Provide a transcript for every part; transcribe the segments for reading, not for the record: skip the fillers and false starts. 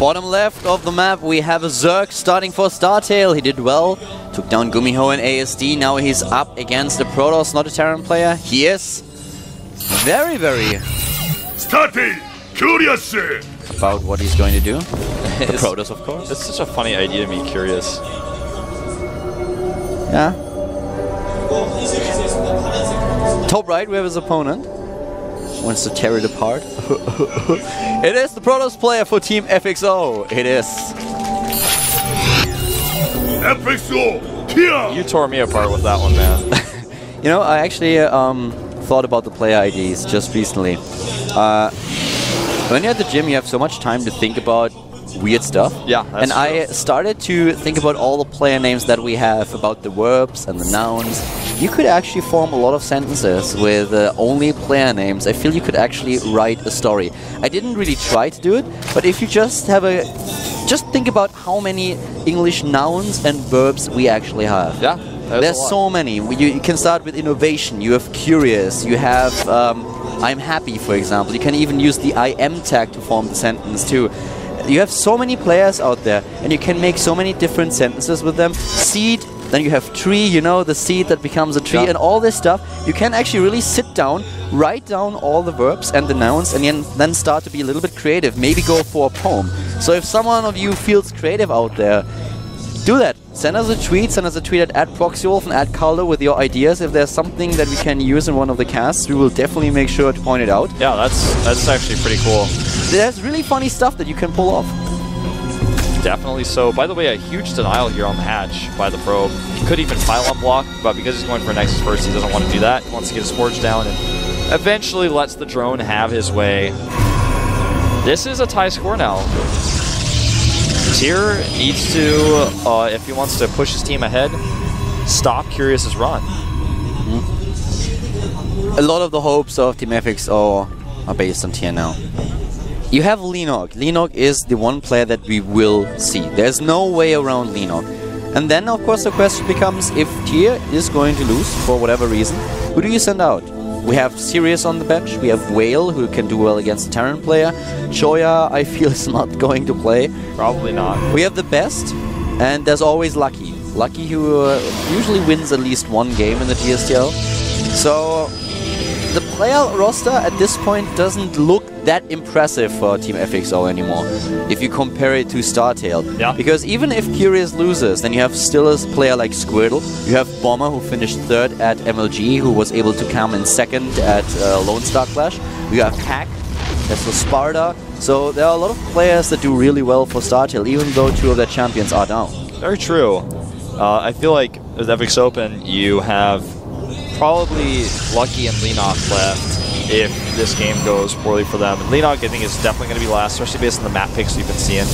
Bottom left of the map, we have a Zerg starting for StarTale. He did well, took down Gumiho and ASD. Now he's up against the Protoss, not a Terran player. He is very, very StarTale, curious about what he's going to do. The Protoss, of course. It's such a funny idea to me, curious. Yeah. Top right, we have his opponent. Wants to tear it apart. It is the Protoss player for Team FXO. It is. FXO, here! You tore me apart with that one, man. You know, I actually thought about the player IDs just recently. When you're at the gym, you have so much time to think about weird stuff. Yeah, that's true. I started to think about all the player names that we have, about the verbs and the nouns. You could actually form a lot of sentences with only player names. I feel you could actually write a story. I didn't really try to do it, but if you just have a... Just think about how many English nouns and verbs we actually have. Yeah, there's so many. You can start with innovation. You have curious. You have I'm happy, for example. You can even use the I am tag to form the sentence too. You have so many players out there, and you can make so many different sentences with them. Seed, then you have tree, you know, the seed that becomes a tree, and all this stuff. You can actually really sit down, write down all the verbs and the nouns, and then start to be a little bit creative. Maybe go for a poem. So if someone of you feels creative out there, do that. Send us a tweet at @ProxyWolf and @Caldo with your ideas. If there's something that we can use in one of the casts, we will definitely make sure to point it out. Yeah, that's actually pretty cool. There's really funny stuff that you can pull off. Definitely so. By the way, a huge denial here on the hatch by the probe. He could even pylon block, but because he's going for Nexus first, he doesn't want to do that. He wants to get his forge down and eventually lets the drone have his way. This is a tie score now. Tyr needs to, if he wants to push his team ahead, stop Curious's run. A lot of the hopes of Team FXO are based on Tyr now. You have Lenog. Lenog is the one player that we will see. There's no way around Lenog. And then, of course, the question becomes, if Tyr is going to lose for whatever reason, who do you send out? We have Sirius on the bench. We have Whale, who can do well against a Terran player. Choya, I feel, is not going to play. Probably not. We have the best, and there's always Lucky. Lucky, who usually wins at least one game in the GSTL. So the player roster at this point doesn't look that impressive for Team FXO anymore, if you compare it to StarTale. Yeah. Because even if Curious loses, then you have still a player like Squirtle. You have Bomber, who finished 3rd at MLG, who was able to come in 2nd at Lone Star Clash. We have Hack, that's for Sparta. So there are a lot of players that do really well for StarTale, even though 2 of their champions are down. Very true. I feel like with FXOpen, you have probably Lucky and Lenog left if this game goes poorly for them. And Lenog, I think, is definitely going to be last, especially based on the map picks we've been seeing.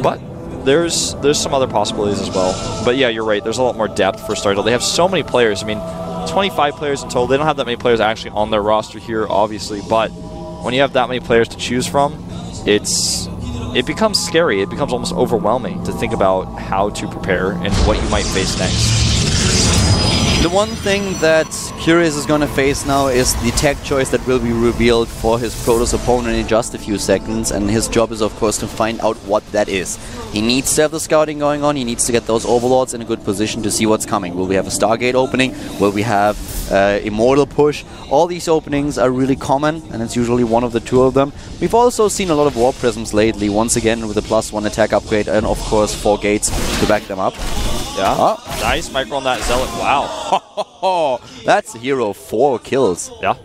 But there's some other possibilities as well. But yeah, you're right. There's a lot more depth for StarTale. They have so many players. I mean, 25 players in total. They don't have that many players actually on their roster here, obviously. But when you have that many players to choose from, it becomes scary. It becomes almost overwhelming to think about how to prepare and what you might face next. The one thing that Curious is going to face now is the tech choice that will be revealed for his Protoss opponent in just a few seconds, and his job is, of course, to find out what that is. He needs to have the scouting going on, he needs to get those Overlords in a good position to see what's coming. Will we have a Stargate opening? Will we have Immortal push? All these openings are really common, and it's usually one of the 2 of them. We've also seen a lot of War Prisms lately, once again with a +1 attack upgrade, and of course 4 gates to back them up. Yeah. Oh. Nice micro on that Zealot. Wow. That's hero 4 kills. Yeah.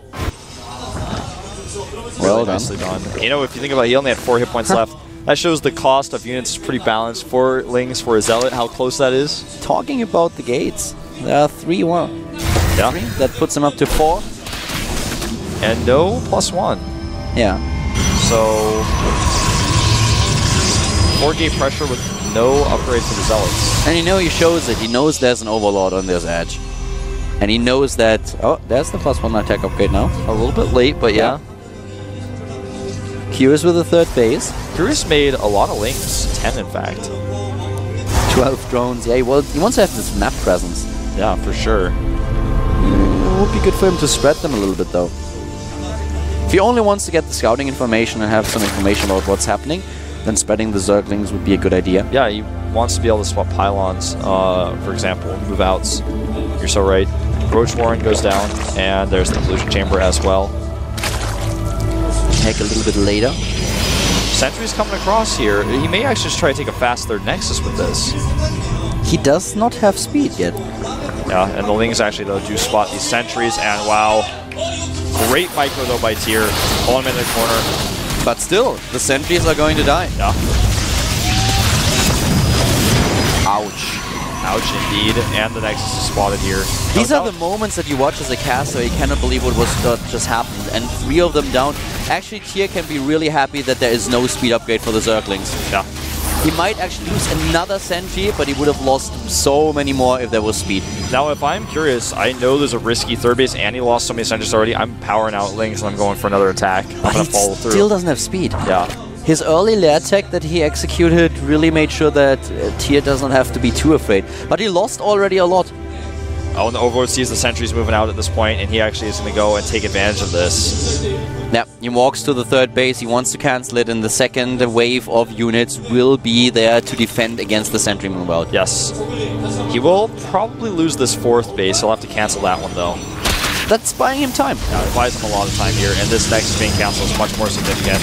Well nicely done. You know, if you think about it, he only had 4 hit points left. That shows the cost of units is pretty balanced. 4 lings for a Zealot, how close that is. Talking about the gates, there are 3 Yeah. 3. That puts him up to 4. And no +1. Yeah. So 4 gate pressure with no upgrade for the Zealots. And you know he shows it. He knows there's an Overlord on this edge. And he knows that... Oh, there's the +1 attack upgrade now. A little bit late, but yeah. Curious with the 3rd base. Curious made a lot of links. 10, in fact. 12 drones. Yeah, well, he wants to have this map presence. Yeah, for sure. It would be good for him to spread them a little bit, though. he only wants to get the scouting information and have some information about what's happening, then spreading the Zerglings would be a good idea. Yeah, he wants to be able to spot pylons, for example, move outs. You're so right. Roach Warren goes down, and there's the Pollution Chamber as well. Take a little bit later. Sentry's coming across here. He may actually just try to take a fast third Nexus with this. He does not have speed yet. Yeah, and the Lings actually, though, do spot these sentries, and wow. Great micro, though, by Tier. Pulling him in the corner. But still, the sentries are going to die. Yeah. Ouch. Ouch, indeed. And the Nexus is spotted here. These are the moments that you watch as a caster, you cannot believe what was just happened. And 3 of them down. Actually, Tier can be really happy that there is no speed upgrade for the Zerglings. Yeah. He might actually lose another sentry, but he would have lost so many more if there was speed. Now, if I'm curious, I know there's a risky third base, and he lost so many sentries already. I'm powering out Lings, and I'm going for another attack. But he still doesn't have speed. Yeah. His early lair tech that he executed really made sure that Tier doesn't have to be too afraid. But he lost already a lot. Oh, and the Overlord sees the sentries moving out at this point, and he actually is going to go and take advantage of this. Yeah, he walks to the third base, he wants to cancel it, and the second wave of units will be there to defend against the sentry move out. Yes. He will probably lose this fourth base, he'll have to cancel that one though. That's buying him time. Yeah, it buys him a lot of time here, and this Nexus being canceled is much more significant.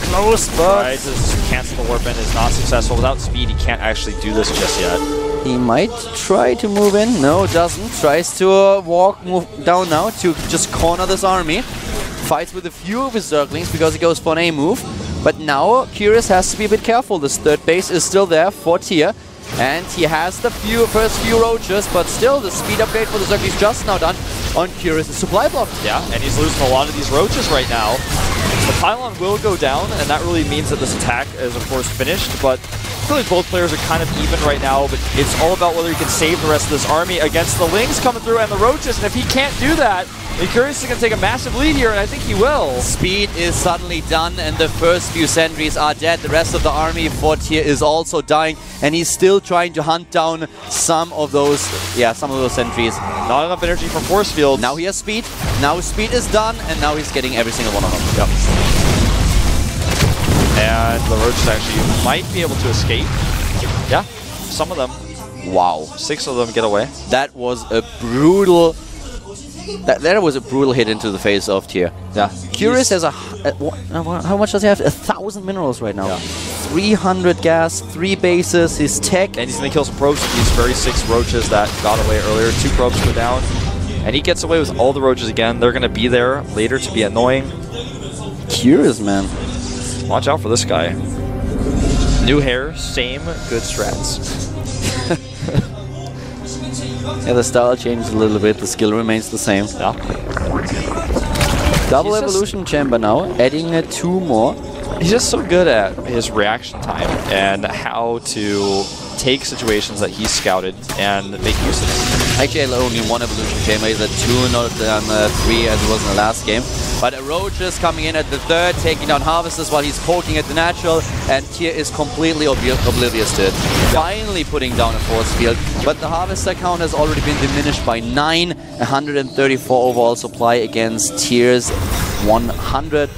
Close, but... Right, to cancel the Warpin is not successful. Without speed, he can't actually do this just yet. He might try to move in. No, doesn't. Tries to move down now to just corner this army. Fights with a few of his Zerglings because he goes for an A move. But now, Curious has to be a bit careful. This third base is still there for Tier. And he has the first few roaches, but still the speed upgrade for the Zerglings just now done on Curious' supply block. Yeah, and he's losing a lot of these roaches right now. The pylon will go down, and that really means that this attack is, of course, finished, but really both players are kind of even right now, but it's all about whether he can save the rest of this army against the Lings coming through and the roaches, and if he can't do that, Curious is going to take a massive lead here, and I think he will. Speed is suddenly done, and the first few sentries are dead. The rest of the army for Tier is also dying, and he's still trying to hunt down some of those sentries. Not enough energy from force fields. Now he has speed. Now speed is done, and now he's getting every single one of them. Yep. And the roaches actually might be able to escape. Yeah, some of them. Wow. 6 of them get away. That was a brutal... That was a brutal hit into the face of Tier. Yeah. Curious has how much does he have? 1,000 minerals right now. Yeah. 300 gas, 3 bases, his tech. And he's going to kill some probes with these very 6 roaches that got away earlier. 2 probes go down. And he gets away with all the roaches again. They're going to be there later to be annoying. Curious, man. Watch out for this guy. New hair, same good strats. Yeah, the style changes a little bit, the skill remains the same. Yeah. Double evolution chamber now, adding 2 more. He's just so good at his reaction time and how to take situations that he's scouted and make use of it. Actually, only 1 evolution chamber. He's at 2, not 3 as it was in the last game. But Roach is coming in at the 3rd, taking down Harvesters while he's poking at the natural, and Tier is completely oblivious to it. Finally putting down a force field, but the Harvester count has already been diminished by 9, 134 overall supply against Tier's 100.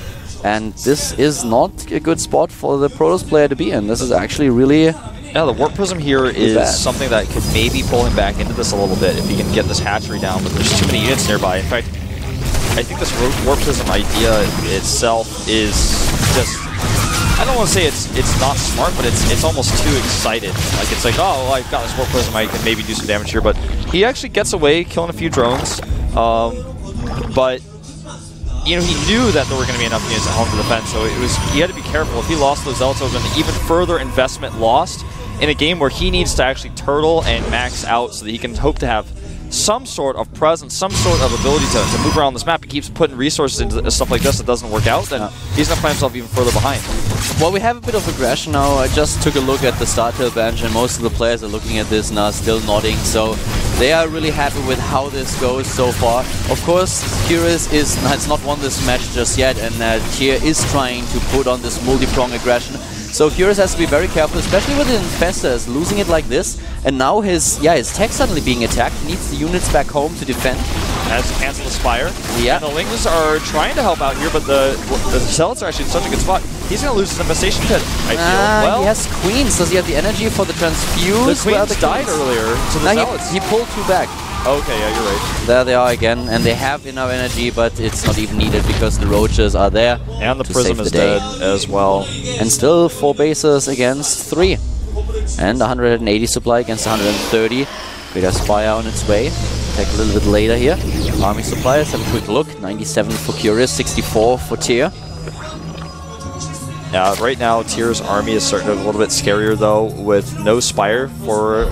And this is not a good spot for the Protoss player to be in. This is actually really... Yeah, the Warp Prism here is something that could maybe pull him back into this a little bit if he can get this hatchery down, but there's too many units nearby. In fact, I think this Warp Prism idea itself is just... I don't want to say it's not smart, but it's almost too excited. Like, it's like, oh, well, I've got this Warp Prism, I can maybe do some damage here, but he actually gets away, killing a few drones, but... You know, he knew that there were going to be enough units at home to defend, so he had to be careful. If he lost those Zealots, it would have been even further investment lost in a game where he needs to actually turtle and max out so that he can hope to have some sort of presence, some sort of ability to move around this map. He keeps putting resources into stuff like this that doesn't work out, then he's going to find himself even further behind. Well, we have a bit of aggression now. I just took a look at the StarTale bench, and most of the players are looking at this and are still nodding, so they are really happy with how this goes so far. Of course, Curious has not won this match just yet, and Tier is trying to put on this multi-prong aggression. So Curious has to be very careful, especially with the Infestors losing it like this. And now his tech suddenly being attacked. He needs the units back home to defend. Has to cancel the Spire. Yeah. And the Lings are trying to help out here, but the Zealots are actually in such a good spot. He's going to lose his Infestation Pit, I feel. Well, he has Queens. Does he have the energy for the Transfuse? The Queens died earlier to the Zealots. He pulled 2 back. Okay, yeah, you're right. There they are again, and they have enough energy, but it's not even needed because the Roaches are there. And the Prism is dead as well. And still 4 bases against 3. And 180 supply against 130. Greater Spire on its way. Take a little bit later here. Army suppliers, have a quick look. 97 for Curious, 64 for Tier. Right now, Tier's army is starting to look a little bit scarier, though, with no Spire for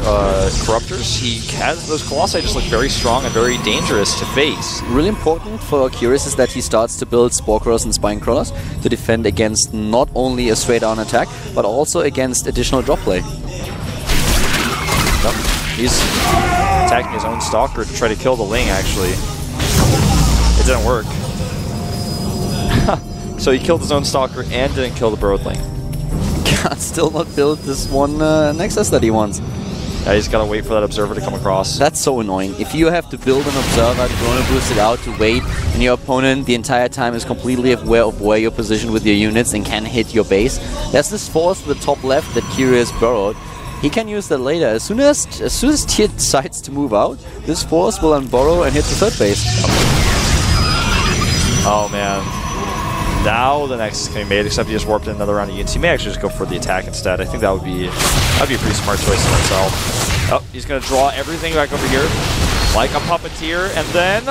Corruptors. He has those Colossi just look very strong and very dangerous to face. Really important for Curious is that he starts to build Spore Crawlers and Spine Crawlers to defend against not only a straight-on attack, but also against additional drop play. Nope. He's attacking his own Stalker to try to kill the Ling, actually. It didn't work. So he killed his own Stalker and didn't kill the Broodling. Can't still not build this one Nexus that he wants. Yeah, he's got to wait for that Observer to come across. That's so annoying. If you have to build an Observer, Chrono Boost it out to wait, and your opponent the entire time is completely aware of where you're positioned with your units and can hit your base. There's this force to the top left that Curious burrowed. He can use that later. As soon as Tier decides to move out, this force will unburrow and hit the 3rd base. Oh man. Now the Nexus can be made, except he just warped in another round of units. He may actually just go for the attack instead. I think that would be a pretty smart choice in itself. Oh, he's going to draw everything back over here like a puppeteer, and then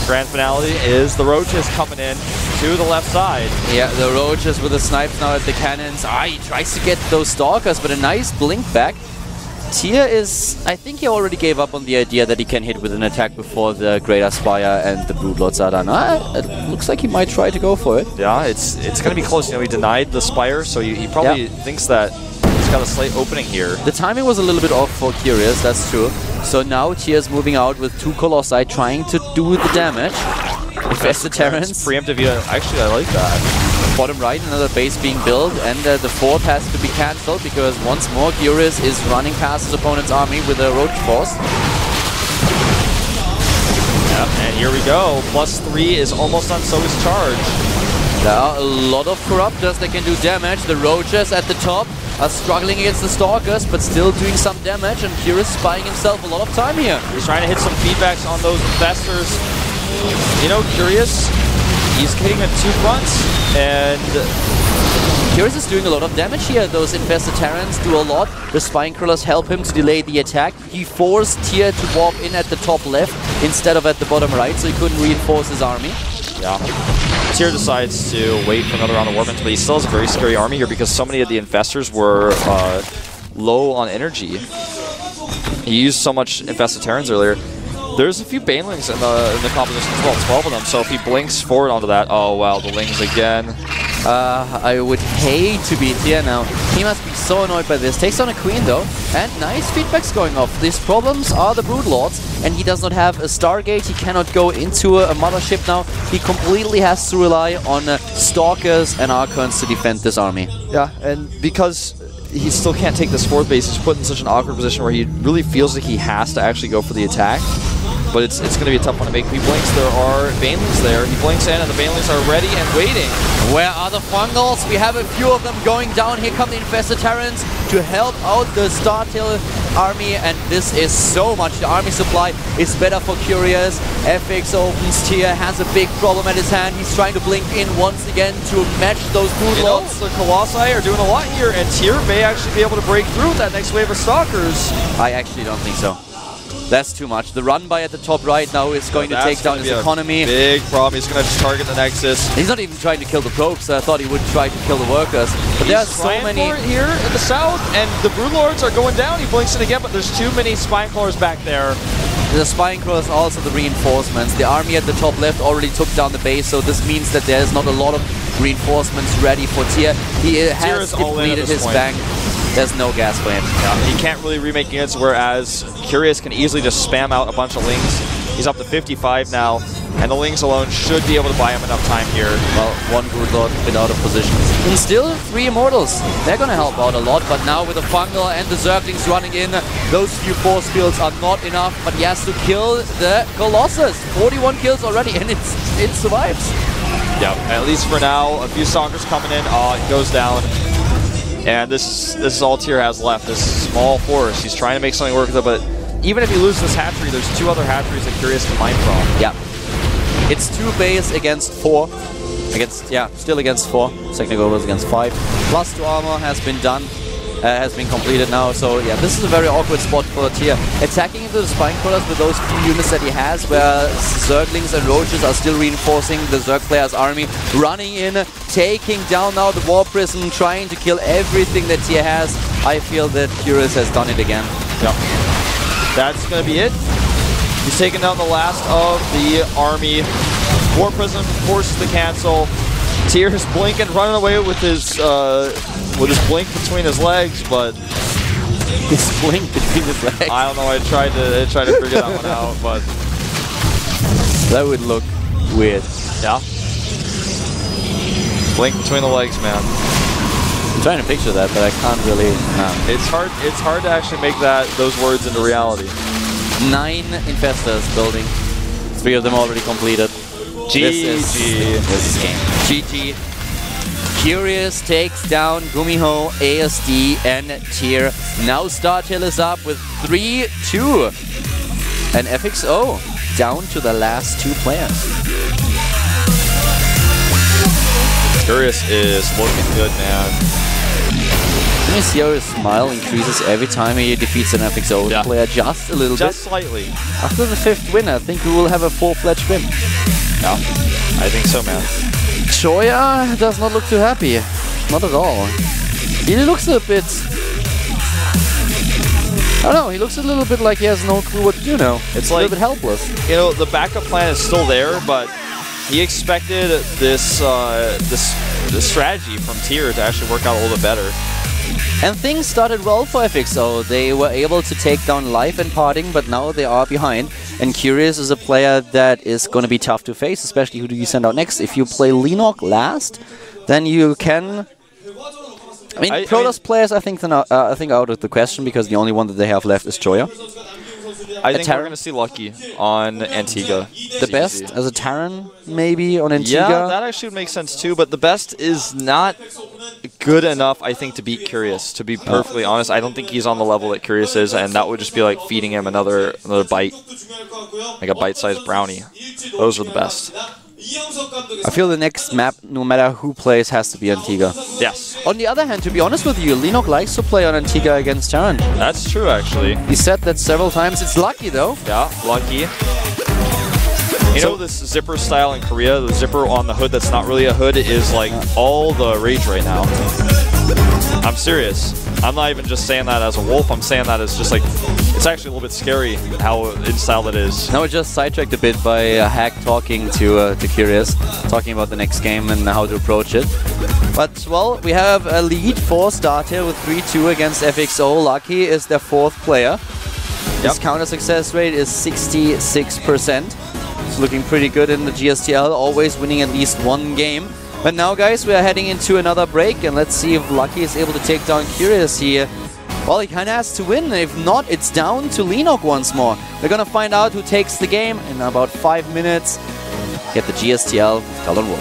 grand finale is the Roaches coming in to the left side. Yeah, the Roaches with the snipes now at the cannons. He tries to get those Stalkers, but a nice blink back. Tier is... I think he already gave up on the idea that he can hit with an attack before the Greater Spire and the Broodlords are done. It looks like he might try to go for it. Yeah, it's going to be close. You know, he denied the Spire, so he probably thinks that he's got a slight opening here. The timing was a little bit off for Curious, that's true. So now Tier's moving out with 2 Colossi trying to do the damage. Infested Terrans. Preemptive, yeah. Actually, I like that. Bottom right, another base being built, and the 4th has to be cancelled because once more Curious is running past his opponent's army with a Roach Force. Yep, and here we go. +3 is almost done, so is Charge. There are a lot of Corruptors that can do damage. The Roaches at the top are struggling against the Stalkers, but still doing some damage, and Curious is buying himself a lot of time here. He's trying to hit some feedbacks on those Infestors. You know, Curious, he's hitting at 2 fronts, and Curious is doing a lot of damage here. Those Infested Terrans do a lot. The Spine Crawlers help him to delay the attack. He forced Tier to warp in at the top left instead of at the bottom right, so he couldn't reinforce his army. Yeah. Tier decides to wait for another round of warpings, but he still has a very scary army here because so many of the Infestors were low on energy. He used so much Infested Terrans earlier. There's a few Banelings in the composition as well, 12 of them, so if he blinks forward onto that, oh wow, the Lings again. I would hate to be Tier now. He must be so annoyed by this. Takes on a Queen though, and nice feedbacks going off. These problems are the Broodlords, and he does not have a Stargate. He cannot go into a Mothership now. He completely has to rely on Stalkers and Archons to defend this army. Yeah, and because he still can't take this 4th base, he's put in such an awkward position where he really feels like he has to actually go for the attack. But it's going to be a tough one to make. He blinks, there are Banelings there. He blinks in, and the Banelings are ready and waiting. Where are the Fungals? We have a few of them going down. Here come the Infested Terrans to help out the StarTale army, and this is so much. The army supply is better for Curious. FXOpen's Tier has a big problem at his hand. He's trying to blink in once again to match those Broodlords. The Colossi are doing a lot here, and Tier may actually be able to break through with that next wave of Stalkers. I actually don't think so. That's too much. The run by at the top right now is going to take down his economy. Big problem. He's going to target the Nexus. He's not even trying to kill the probes. I thought he would try to kill the workers. But there are so many here in the south, and the Broodlords are going down. He blinks it again, but there's too many Spine Crawlers back there. The Spine Crawlers, also the reinforcements. The army at the top left already took down the base, so this means that there's not a lot of reinforcements ready for Tier. He has depleted his bank. There's no gas for him. Yeah, he can't really remake units, whereas Curious can easily just spam out a bunch of Lings. He's up to 55 now. And the Lings alone should be able to buy him enough time here. Well, one good lord a bit out of position. And still 3 Immortals. They're gonna help out a lot, but now with the Fungal and the Zerglings running in, those few force fields are not enough, but he has to kill the Colossus. 41 kills already, and it survives. Yeah, at least for now. A few Stalkers coming in. It goes down. And this is all Tyr has left, this small forest. He's trying to make something work with it, but even if he loses this hatchery, there's 2 other hatcheries that Curious can mine from. Yeah. It's 2 base against 4. Still against 4. Second goal was against 5. Plus 2 armor has been done. Has been completed now, so yeah, this is a very awkward spot for Tyr. Attacking into the Spine Crawlers with those few units that he has, where Zerglings and Roaches are still reinforcing the Zerg player's army, running in, taking down now the War Prison, trying to kill everything that Tyr has. I feel that Curious has done it again. Yep. That's gonna be it. He's taken down the last of the army. War Prison forces the cancel. Tyr's blinking, running away with his blink between his legs, but his blink between his legs. I don't know. I tried to figure that one out, but that would look weird. Yeah. Blink between the legs, man. I'm trying to picture that, but I can't really. It's hard. It's hard to actually make those words into reality. 9 Infestors building. 3 of them already completed. GG. This is game. GG. Curious takes down Gumiho, ASD, and Tyr. Now StarTale is up with 3-2. And FXO down to the last 2 players. Curious is looking good, man. Can you see how his smile increases every time he defeats an FXO player just a little bit? Just slightly. After the 5th win, I think we will have a full-fledged win. Yeah, I think so, man. Choya does not look too happy. Not at all. He looks a bit... I don't know, he looks a little bit like he has no clue what to do now. It's like, a little bit helpless. You know, the backup plan is still there, but he expected this strategy from Tyr to actually work out a little bit better. And things started well for FXO. They were able to take down Life and Parting, but now they are behind. And Curious is a player that is going to be tough to face, especially who do you send out next. If you play Lenok last, then you can... I mean, Protoss players, I think out of the question, because the only one that they have left is Choya. I think we're going to see Lucky on Antigua. The best as a Terran, maybe, on Antigua? Yeah, that actually would make sense too, but the best is not good enough, I think, to beat Curious. To be perfectly honest, I don't think he's on the level that Curious is, and that would just be like feeding him another bite. Like a bite-sized brownie. Those are the best. I feel the next map, no matter who plays, has to be Antigua. Yes. On the other hand, to be honest with you, Lenok likes to play on Antigua against Terran. That's true, actually. He said that several times. It's Lucky, though. Yeah, Lucky. You know this zipper style in Korea, the zipper on the hood that's not really a hood is like all the rage right now. I'm serious. I'm not even just saying that as a wolf, I'm saying that as just like, it's actually a little bit scary how in style that is. Now we're just sidetracked a bit by Hack talking to Curious, talking about the next game and how to approach it. But, well, we have a lead for StarTale with 3-2 against FXO. Lucky is their 4th player. His counter success rate is 66%. It's looking pretty good in the GSTL, always winning at least 1 game. But now, guys, we are heading into another break, and let's see if Lucky is able to take down Curious here. Well, he kind of has to win. If not, it's down to Lenok once more. We're going to find out who takes the game in about 5 minutes. Get the GSTL with Golden Wolf.